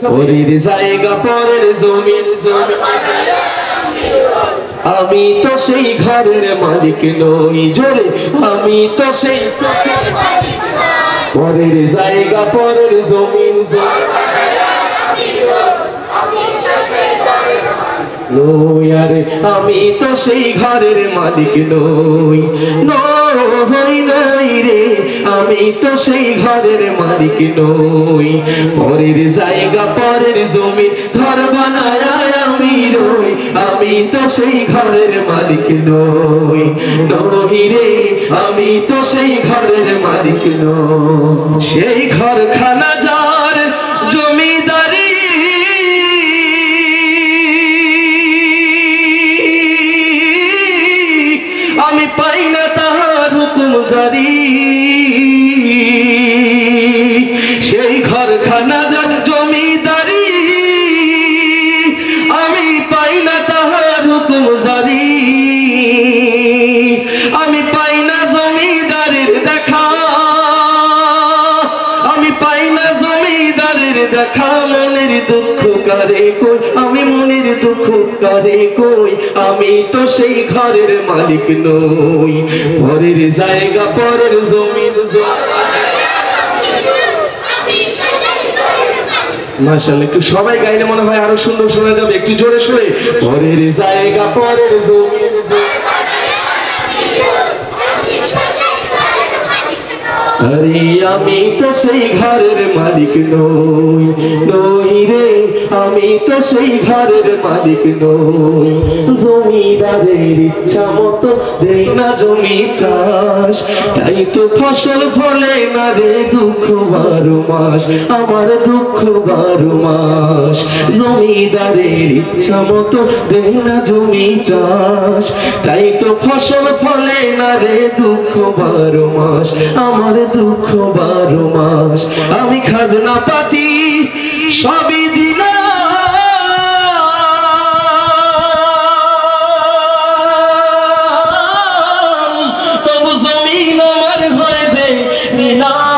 পরের জায়গা পরের জমিন, আমি তো সেই ঘরের মালিক নই। জোরে আমি তো সেই পরের জায়গা পরের জমিন নই, আরে আমি তো সেই ঘরের মালিক নই। নই নাই রে, আমি তো সেই ঘরের মালিক নই। পরের জায়গা পরের জমিন ঘর বানায় আমি রই, আমি তো সেই ঘরের মালিক নই। নই রে, আমি তো সেই ঘরের মালিক নই। সেই ঘরখানা যার জমিদারি, আমি পাই না তাহার হুকুম জারি। সেই ঘরখানা যার জমিদারি, আমি পাই না তাহার হুকুম জারি। আমি পাই না জমিদারের দেখা, আমি পাই না জমিদারের দেখা। মনের দুঃখ কারে কই, আমি মনের দুঃখ কারে কই, আমি তো সেই ঘরের মালিক নই। পরের জায়গা পরের জমিন, মাশাআল্লাহ একটু সবাই গাইলে মনে হয় আরো সুন্দর শোনা যাবে, একটু জোরে সোরে। পরের জায়গা পরের জমিন, আরে আমি তো সেই ঘরের মালিক নই। নই রে, আমি তো সেই ঘরের মালিক নই। জমিদারের ইচ্ছা মতো দেই না জমি চাষ, তাই তো ফসল ফলে না রে দুঃখ 12 মাস, আমার দুঃখ 12 মাস। জমিদারের ইচ্ছা মতো দেই না জমি চাষ, তাই তো ফসল ফলে না রে দুঃখ 12 মাস, আমার দুঃখ 12 মাস। আমি খাজনা পাতি সবই দিলাম, তবু জমিন আমার হয় যে নিলাম।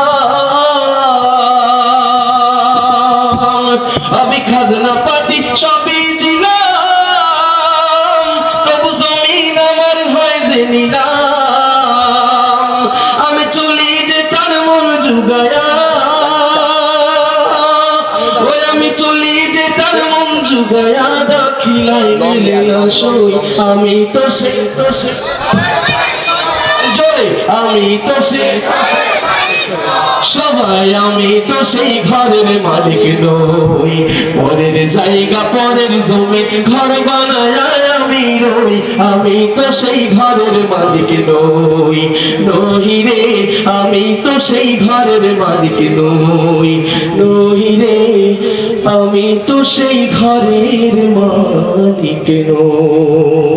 আমি খাজনা পাতি সবই দিলাম, তবু জমিন আমার হয় যে নিলাম। আমি চলি যে তার মন জুগায়া, ওই আমি চলি যে তার মন জুগায়া, দাখিলাই মিলে না সই, আমি তো সেই জোরে, আমি তো সেই সবাই, আমি তো সেই ঘরের মালিক নই। পরের জায়গা পরের জমিন ঘর বানায় আমি রই, আমি তো সেই ঘরের মালিক নই। নই রে, আমি তো সেই ঘরের মালিক নই। নই রে, আমি তো সেই ঘরের মালিক নই।